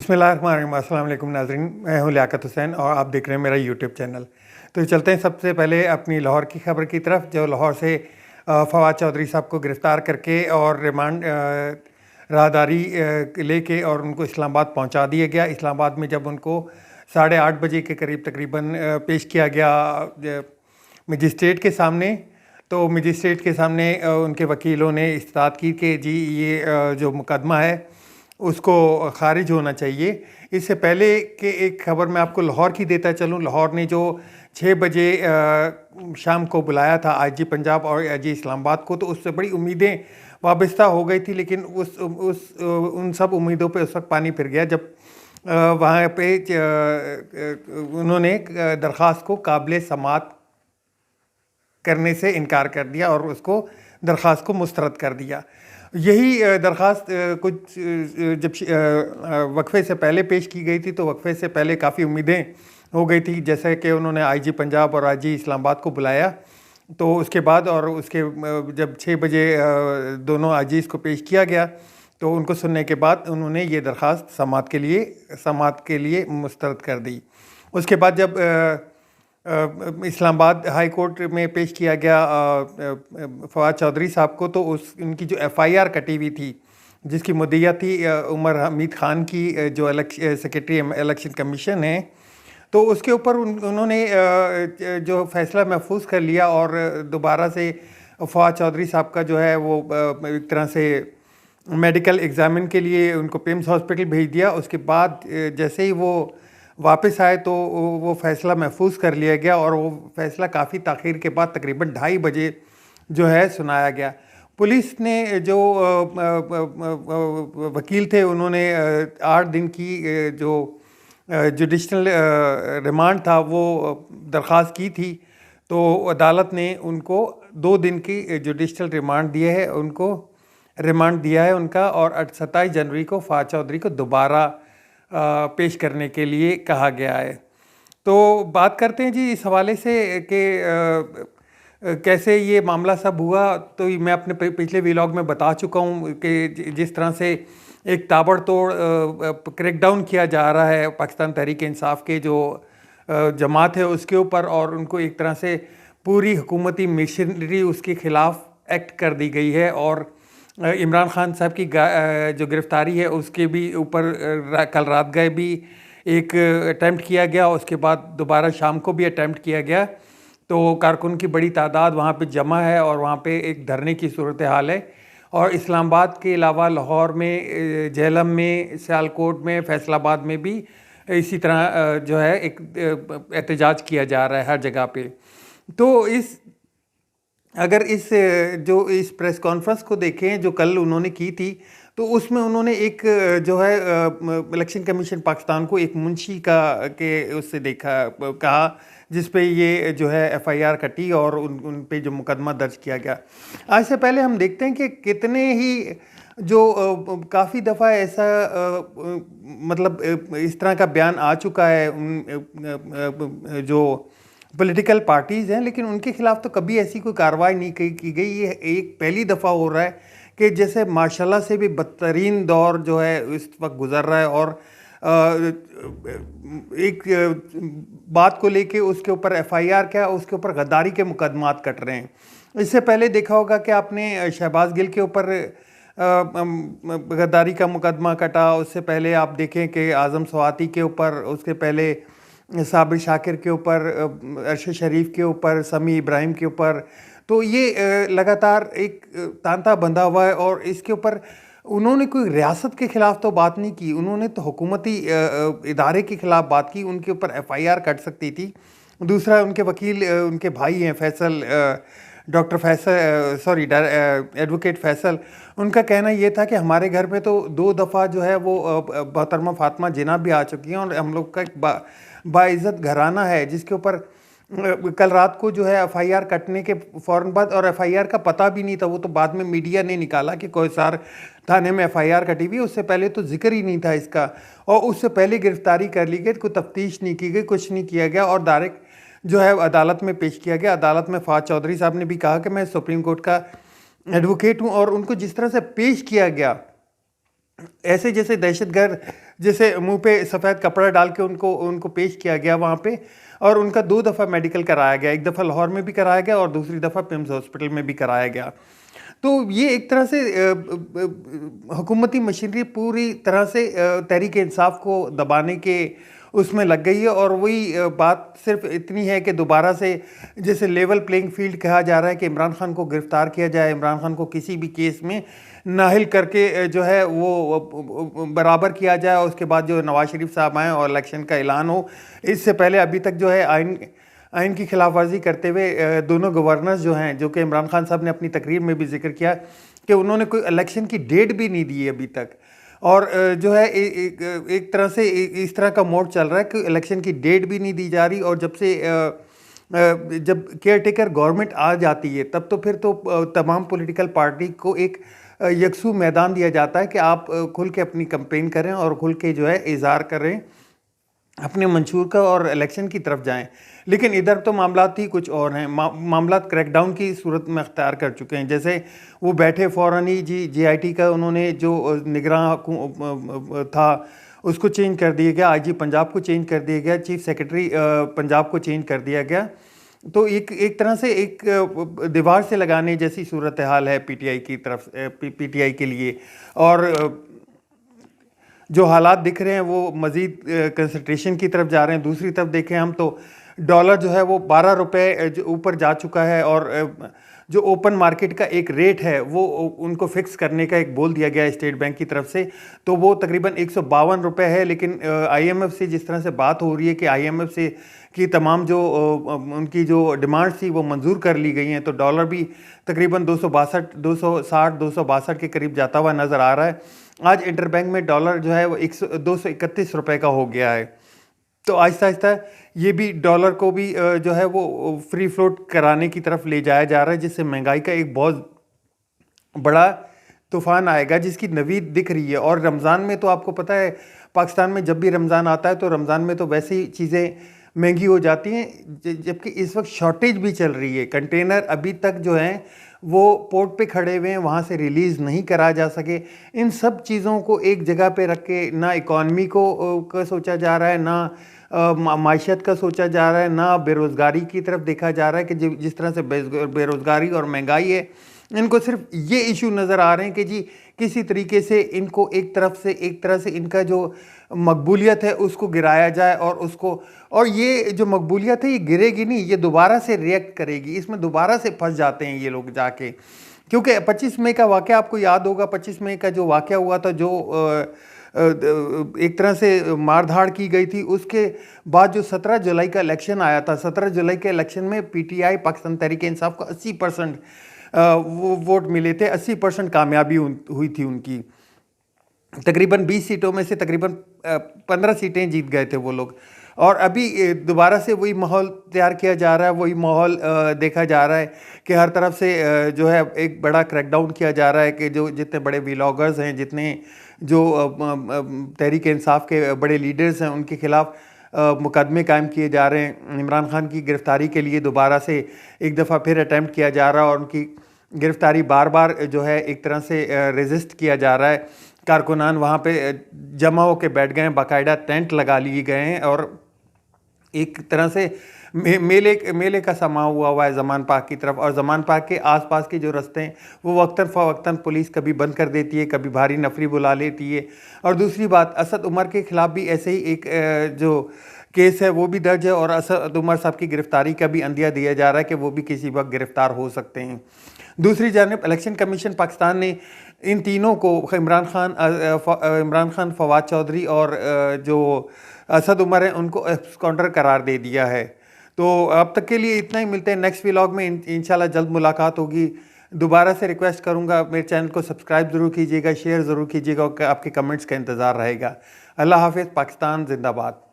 बिस्मिल्लाहिर्रहमानिर्रहीम। अस्सलाम वालेकुम नाज़रीन, मैं हूं लियाकत हुसैन और आप देख रहे हैं मेरा यूट्यूब चैनल। तो चलते हैं सबसे पहले अपनी लाहौर की खबर की तरफ, जो लाहौर से फवाद चौधरी साहब को गिरफ़्तार करके और रिमांड राहदारी लेके और उनको इस्लामाबाद पहुंचा दिया गया। इस्लामाबाद में जब उनको 8:30 बजे के करीब तकरीबन पेश किया गया मजिस्ट्रेट के सामने, तो मजिस्ट्रेट के सामने उनके वकीलों ने इस्तात की कि जी ये जो मुकदमा है उसको ख़ारिज होना चाहिए। इससे पहले कि एक ख़बर मैं आपको लाहौर की देता चलूँ। लाहौर ने जो 6 बजे शाम को बुलाया था आईजी पंजाब और आईजी इस्लामाबाद को, तो उससे बड़ी उम्मीदें वाबस्ता हो गई थी, लेकिन उन सब उम्मीदों पे उस वक्त पानी फिर गया जब वहाँ पे उन्होंने दरख्वास्त को काबिल समात करने से इनकार कर दिया और उसको दरख्वास्त को मुस्तरद कर दिया। यही दरख्वास्त कुछ जब वक्फे से पहले पेश की गई थी, तो वक्फे से पहले काफ़ी उम्मीदें हो गई थी, जैसे कि उन्होंने आईजी पंजाब और आईजी इस्लामाबाद को बुलाया, तो उसके बाद और उसके जब 6 बजे दोनों आईजीज़ को पेश किया गया, तो उनको सुनने के बाद उन्होंने ये दरख्वास्त समात के लिए मुस्तरद कर दी। उसके बाद जब इस्लामाबाद हाई कोर्ट में पेश किया गया फवाद चौधरी साहब को, तो उनकी जो एफआईआर कटी हुई थी, जिसकी मुद्दइया थी उमर हमीद ख़ान की, जो सेक्रेटरी इलेक्शन कमीशन है, तो उसके ऊपर उन्होंने जो फ़ैसला महफूज कर लिया और दोबारा से फवाद चौधरी साहब का जो है वो एक तरह से मेडिकल एग्ज़ामिन के लिए उनको पिम्स हॉस्पिटल भेज दिया। उसके बाद जैसे ही वो वापस आए तो वो फ़ैसला महफूज कर लिया गया और वो फ़ैसला काफ़ी ताख़ीर के बाद तकरीबन 2:30 बजे जो है सुनाया गया। पुलिस ने जो वकील थे, उन्होंने 8 दिन की जो जुडिशल रिमांड था वो दरख्वास्त की थी, तो अदालत ने उनको 2 दिन की जुडिशल रिमांड दिया है उनका, और 27 जनवरी को फवाद चौधरी को दोबारा पेश करने के लिए कहा गया है। तो बात करते हैं जी इस हवाले से कि कैसे ये मामला सब हुआ। तो मैं अपने पिछले व्लॉग में बता चुका हूँ कि जिस तरह से एक ताबड़तोड़ क्रैकडाउन किया जा रहा है पाकिस्तान तहरीक इंसाफ के जो जमात है उसके ऊपर, और उनको एक तरह से पूरी हुकूमती मिशनरी उसके ख़िलाफ़ एक्ट कर दी गई है, और इमरान ख़ान साहब की जो गिरफ़्तारी है उसके भी ऊपर कल रात गए भी एक अटैम्प्ट किया गया, उसके बाद दोबारा शाम को भी अटैम्प्ट किया गया। तो कारकुन की बड़ी तादाद वहाँ पे जमा है और वहाँ पे एक धरने की सूरत हाल है। और इस्लामाबाद के अलावा लाहौर में, जेहलम में, सियालकोट में, फैसलाबाद में भी इसी तरह जो है एक एहतजाज किया जा रहा है हर जगह पे। तो अगर इस प्रेस कॉन्फ्रेंस को देखें जो कल उन्होंने की थी, तो उसमें उन्होंने एक जो है इलेक्शन कमीशन पाकिस्तान को एक मुंशी के उससे कहा, जिस पे ये जो है एफआईआर कटी और उन पे जो मुकदमा दर्ज किया गया। आज से पहले हम देखते हैं कि कितने ही जो काफ़ी दफ़ा ऐसा मतलब इस तरह का बयान आ चुका है जो पॉलिटिकल पार्टीज़ हैं, लेकिन उनके ख़िलाफ़ तो कभी ऐसी कोई कार्रवाई नहीं की गई। ये एक पहली दफ़ा हो रहा है कि जैसे माशाल्लाह से भी बदतरीन दौर जो है इस वक्त गुज़र रहा है, और एक बात को लेके उसके ऊपर एफआईआर क्या, उसके ऊपर गद्दारी के मुकदमात कट रहे हैं। इससे पहले देखा होगा कि आपने शहबाज गिल के ऊपर गद्दारी का मुकदमा कटा, उससे पहले आप देखें कि आज़म स्वाति के ऊपर, उसके पहले साबिर शाकिर के ऊपर, अरशद शरीफ के ऊपर, समी इब्राहिम के ऊपर। तो ये लगातार एक तांता बंधा हुआ है, और इसके ऊपर उन्होंने कोई रियासत के ख़िलाफ़ तो बात नहीं की, उन्होंने तो हुकूमती इदारे के ख़िलाफ़ बात की। उनके ऊपर एफआईआर कट सकती थी। दूसरा, उनके वकील, उनके भाई हैं फैसल, एडवोकेट फैसल, उनका कहना ये था कि हमारे घर में तो 2 दफ़ा जो है वो मोहतरमा फातिमा जिन्ना भी आ चुकी हैं, और हम लोग का एक बाइज़्ज़त घराना है, जिसके ऊपर कल रात को जो है एफआईआर कटने के फ़ौरन बाद, और एफआईआर का पता भी नहीं था, वो तो बाद में मीडिया ने निकाला कि कोहिसार थाने में एफआईआर कटी हुई। उससे पहले तो जिक्र ही नहीं था इसका, और उससे पहले गिरफ़्तारी कर ली गई, कोई तफ्तीश नहीं की गई, कुछ नहीं किया गया, और डायरेक्ट जो है अदालत में पेश किया गया। अदालत में फवाद चौधरी साहब ने भी कहा कि मैं सुप्रीम कोर्ट का एडवोकेट हूँ, और उनको जिस तरह से पेश किया गया, ऐसे जैसे दहशतगर्द जैसे मुंह पे सफ़ेद कपड़ा डाल के उनको उनको पेश किया गया वहाँ पे, और उनका 2 दफ़ा मेडिकल कराया गया, एक दफ़ा लाहौर में भी कराया गया और दूसरी दफ़ा पिम्स हॉस्पिटल में भी कराया गया। तो ये एक तरह से हुकूमती मशीनरी पूरी तरह से तहरीक इंसाफ को दबाने के उसमें लग गई है, और वही बात सिर्फ इतनी है कि दोबारा से जैसे लेवल प्लेइंग फील्ड कहा जा रहा है कि इमरान खान को गिरफ्तार किया जाए, इमरान खान को किसी भी केस में नाहिल करके जो है वो बराबर किया जाए, और उसके बाद जो नवाज शरीफ साहब आएँ और इलेक्शन का ऐलान हो। इससे पहले अभी तक जो है आइन की खिलाफ वर्जी करते हुए दोनों गवर्नर्स जो हैं, जो कि इमरान खान साहब ने अपनी तकरीर में भी जिक्र किया कि उन्होंने कोई इलेक्शन की डेट भी नहीं दी है अभी तक, और जो है एक तरह से इस तरह का मोड चल रहा है कि इलेक्शन की डेट भी नहीं दी जा रही, और जब से जब केयर टेकर गवर्नमेंट आ जाती है तब तो फिर तो तमाम पॉलिटिकल पार्टी को एक यकसू मैदान दिया जाता है कि आप खुल के अपनी कैंपेन करें और खुल के जो है इज़हार करें अपने मंशूर का और इलेक्शन की तरफ जाएं। लेकिन इधर तो मामलात ही कुछ और हैं, मामलात क्रैकडाउन की सूरत में अख्तियार कर चुके हैं। जैसे वो बैठे फ़ौरन ही JIT का उन्होंने जो निगरान था उसको चेंज कर दिया गया, IG पंजाब को चेंज कर दिया गया, चीफ सेक्रेटरी पंजाब को चेंज कर दिया गया। तो एक तरह से एक दीवार से लगाने जैसी सूरत हाल है PTI की तरफ, PTI के लिए। और जो हालात दिख रहे हैं वो मज़ीद कंसंट्रेशन की तरफ जा रहे हैं। दूसरी तरफ देखें हम तो डॉलर जो है वो 12 रुपये ऊपर जा चुका है, और जो ओपन मार्केट का एक रेट है वो उनको फिक्स करने का एक बोल दिया गया है स्टेट बैंक की तरफ से, तो वो तकरीबन 152 रुपये है। लेकिन IMF से जिस तरह से बात हो रही है कि IMF से की तमाम जो उनकी जो डिमांड थी वो मंजूर कर ली गई हैं, तो डॉलर भी तकरीबन 262 के करीब जाता हुआ नज़र आ रहा है। आज इंटरबैंक में डॉलर जो है वो 231 रुपये का हो गया है। तो आहिस्ता आहिस्ता ये भी डॉलर को भी जो है वो फ्री फ्लोट कराने की तरफ ले जाया जा रहा है, जिससे महंगाई का एक बहुत बड़ा तूफान आएगा जिसकी नवीद दिख रही है। और रमज़ान में तो आपको पता है पाकिस्तान में जब भी रमज़ान आता है तो रमज़ान में तो वैसे ही चीज़ें महंगी हो जाती हैं, जबकि इस वक्त शॉर्टेज भी चल रही है। कंटेनर अभी तक जो हैं वो पोर्ट पे खड़े हुए हैं, वहाँ से रिलीज़ नहीं करा जा सके। इन सब चीज़ों को एक जगह पे रख के ना इकॉनमी का सोचा जा रहा है, ना माशियत का सोचा जा रहा है, ना बेरोज़गारी की तरफ देखा जा रहा है कि जिस तरह से बेरोज़गारी और महंगाई है, इनको सिर्फ ये इशू नज़र आ रहे हैं कि जी किसी तरीके से इनको एक तरह से इनका जो मकबूलियत है उसको गिराया जाए, और उसको, और ये जो मकबूलियत है ये गिरेगी नहीं, ये दोबारा से रिएक्ट करेगी। इसमें दोबारा से फंस जाते हैं ये लोग जाके, क्योंकि 25 मई का वाक़या आपको याद होगा। 25 मई का जो वाक़या हुआ था, जो एक तरह से मारधाड़ की गई थी, उसके बाद जो 17 जुलाई का इलेक्शन आया था, 17 जुलाई के इलेक्शन में PTI पाकिस्तान तहरीक इंसाफ को 80% वो वोट मिले थे, 80% कामयाबी हुई थी उनकी। तकरीबन 20 सीटों में से तकरीबन 15 सीटें जीत गए थे वो लोग। और अभी दोबारा से वही माहौल तैयार किया जा रहा है, वही माहौल देखा जा रहा है कि हर तरफ से जो है एक बड़ा क्रैकडाउन किया जा रहा है कि जो जितने बड़े व्लॉगर्स हैं, जितने जो तहरीक इंसाफ के बड़े लीडर्स हैं, उनके खिलाफ मुकदमे कायम किए जा रहे हैं। इमरान खान की गिरफ़्तारी के लिए दोबारा से एक दफ़ा फिर अटैम्प्ट किया जा रहा है, और उनकी गिरफ़्तारी बार बार जो है एक तरह से रेजिस्ट किया जा रहा है। कारकुनान वहाँ पे जमा होकर बैठ गए हैं, बाकायदा टेंट लगा लिए गए हैं, और एक तरह से मेले का समा हुआ है ज़मान पार्क की तरफ। और ज़मान पार्क के आसपास के जो रास्ते हैं वो वक्तन फ़वक्तन पुलिस कभी बंद कर देती है, कभी भारी नफरी बुला लेती है। और दूसरी बात, असद उमर के ख़िलाफ़ भी ऐसे ही एक जो केस है वो भी दर्ज है, और असद उमर साहब की गिरफ़्तारी का भी अंदिया दिया जा रहा है कि वो भी किसी वक्त गिरफ़्तार हो सकते हैं। दूसरी जानब इलेक्शन कमीशन पाकिस्तान ने इन तीनों को, इमरान खान, फवाद चौधरी और जो असद उमर हैं, उनको एब्सकॉन्डर करार दे दिया है। तो अब तक के लिए इतना ही, मिलते हैं नेक्स्ट व्लॉग में। इंशाल्लाह जल्द मुलाकात होगी। दोबारा से रिक्वेस्ट करूंगा मेरे चैनल को सब्सक्राइब ज़रूर कीजिएगा, शेयर ज़रूर कीजिएगा, और आपके कमेंट्स का इंतज़ार रहेगा। अल्लाह हाफ़िज़। पाकिस्तान जिंदाबाद।